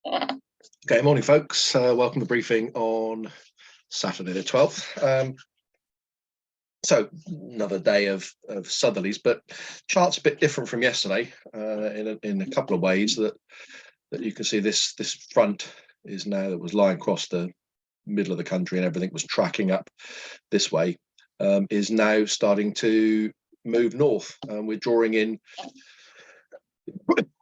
Okay, morning, folks. Welcome to the briefing on Saturday the 12th. So another day of southerlies, but chart's a bit different from yesterday in a couple of ways. That you can see this front is now, that was lying across the middle of the country and everything was tracking up this way, is now starting to move north. We're drawing in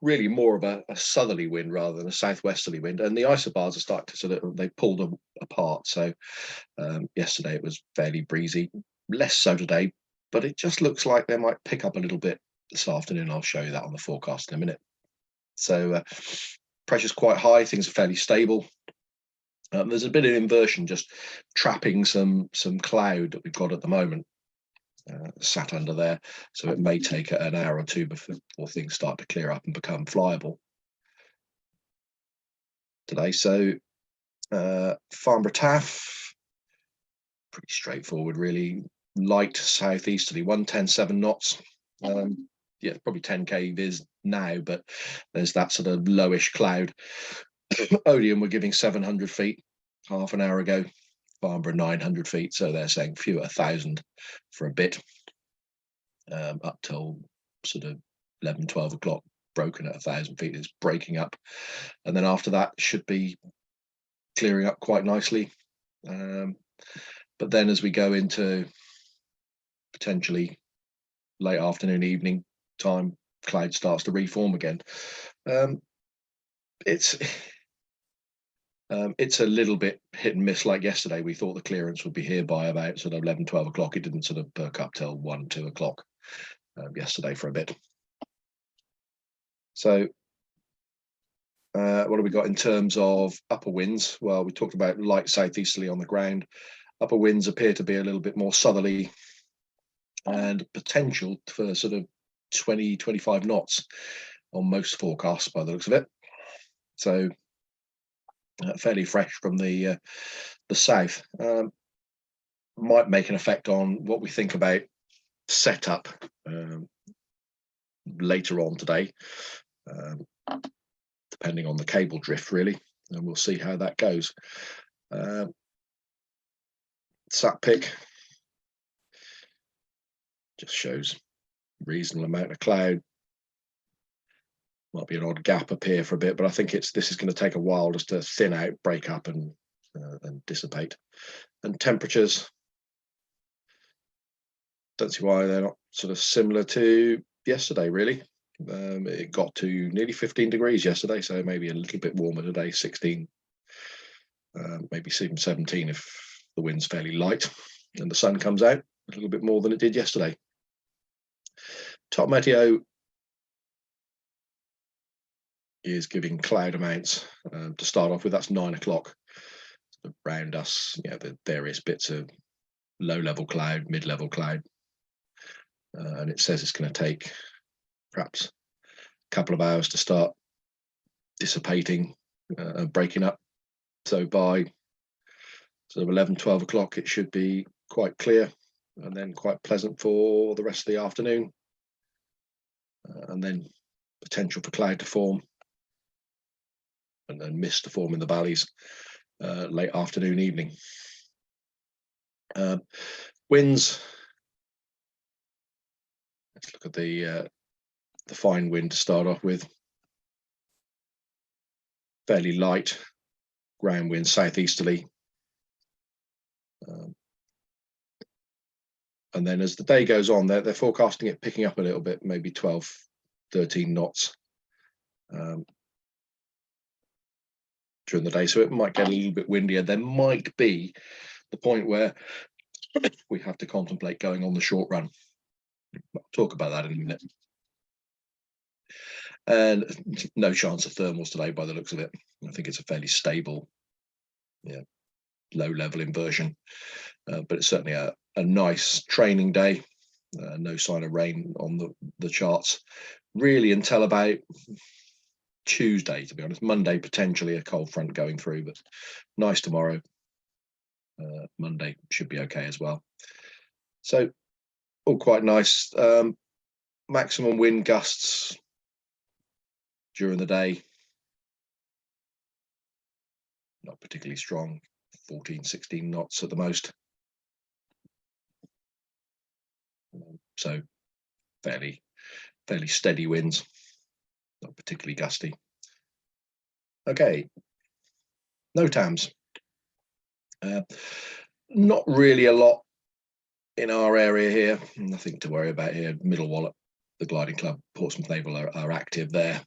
really more of a southerly wind rather than a southwesterly wind, and the isobars are starting to they pulled them apart. So yesterday it was fairly breezy, less so today, but it just looks like they might pick up a little bit this afternoon. I'll show you that on the forecast in a minute. So pressure's quite high, things are fairly stable. There's a bit of inversion just trapping some cloud that we've got at the moment, sat under there, so it may take an hour or two before things start to clear up and become flyable today. So Farnborough Taff, pretty straightforward really, light southeasterly, 110.7 knots. Yeah, probably 10k viz now, but there's that sort of lowish cloud. Odeon were giving 700 feet half an hour ago, Farnborough 900 feet, so they're saying fewer 1,000 for a bit, up till sort of 11-12 o'clock, broken at 1,000 feet. It's breaking up, and then after that should be clearing up quite nicely. But then as we go into potentially late afternoon, evening time, cloud starts to reform again. It's a little bit hit and miss. Like yesterday, we thought the clearance would be here by about sort of 11-12 o'clock. It didn't sort of perk up till 1-2 o'clock yesterday for a bit. So what have we got in terms of upper winds? Well, we talked about light southeasterly on the ground. Upper winds appear to be a little bit more southerly and potential for sort of 20-25 knots on most forecasts by the looks of it. So fairly fresh from the south. Might make an effect on what we think about setup later on today, depending on the cable drift really, and we'll see how that goes. Sat pick just shows reasonable amount of cloud. Might be an odd gap appear for a bit, but I think this is going to take a while just to thin out, break up, and dissipate. And temperatures, don't see why they're not sort of similar to yesterday really. It got to nearly 15 degrees yesterday, so maybe a little bit warmer today, 16, maybe even 17 if the wind's fairly light and the sun comes out a little bit more than it did yesterday. Top Meteo is giving cloud amounts to start off with. That's 9 o'clock. Around us, the various bits of low-level cloud, mid-level cloud, and it says it's going to take perhaps a couple of hours to start dissipating and breaking up. So by sort of 11-12 o'clock, it should be quite clear and then quite pleasant for the rest of the afternoon, and then potential for cloud to form and then mist to form in the valleys late afternoon, evening. Winds, let's look at the fine wind to start off with. Fairly light ground wind, southeasterly. And then as the day goes on, they're forecasting it picking up a little bit, maybe 12-13 knots during the day. So it might get a little bit windier. There might be the point where we have to contemplate going on the short run. I'll talk about that in a minute. And no chance of thermals today by the looks of it. I think it's a fairly stable, low-level inversion, but it's certainly a nice training day. No sign of rain on the charts really until about Tuesday, to be honest. Monday potentially a cold front going through, but nice tomorrow. Monday should be okay as well. So all quite nice. Maximum wind gusts during the day not particularly strong, 14, 16 knots at the most. So fairly steady winds, not particularly gusty. Okay, NOTAMs. Not really a lot in our area here, nothing to worry about here. Middle Wallet, the Gliding Club, Portsmouth Naval are active there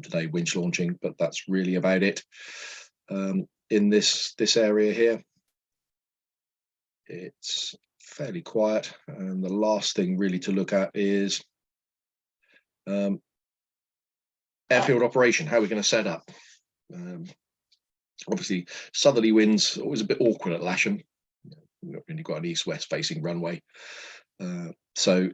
today, winch launching, but that's really about it. In this area here, it's fairly quiet, and the last thing really to look at is airfield operation. How are we going to set up? Obviously, southerly winds always a bit awkward at Lasham. We've not really got an east-west facing runway, so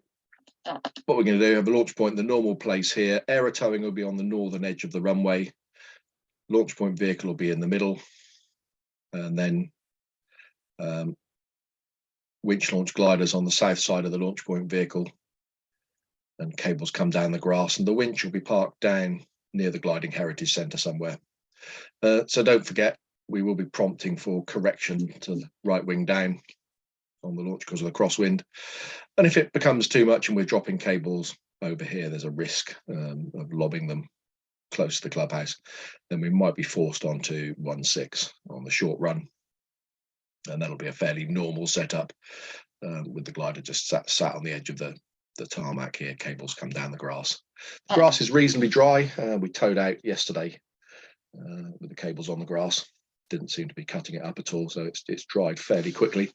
what we're going to do, have a launch point in the normal place here. Aero towing will be on the northern edge of the runway. Launch point vehicle will be in the middle, and then winch launch gliders on the south side of the launch point vehicle, and cables come down the grass, and the winch will be parked down near the Gliding Heritage Centre somewhere. So don't forget, we will be prompting for correction to the right wing down on the launch because of the crosswind. And if it becomes too much and we're dropping cables over here, there's a risk of lobbing them close to the clubhouse, then we might be forced onto 1/6 on the short run. And that'll be a fairly normal setup with the glider just sat on the edge of the tarmac here. Cables come down the grass. The grass is reasonably dry. We towed out yesterday with the cables on the grass. Didn't seem to be cutting it up at all, so it's dried fairly quickly.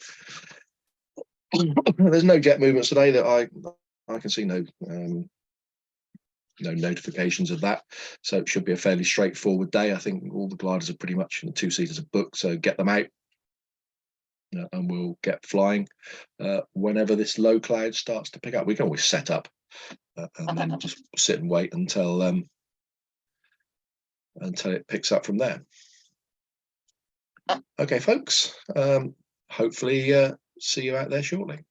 There's no jet movements today that I can see. No notifications of that, so it should be a fairly straightforward day. I think all the gliders are pretty much, and the 2-seaters are booked, so get them out and we'll get flying whenever this low cloud starts to pick up. We can always set up and then just sit and wait until it picks up from there. Okay, folks, hopefully see you out there shortly.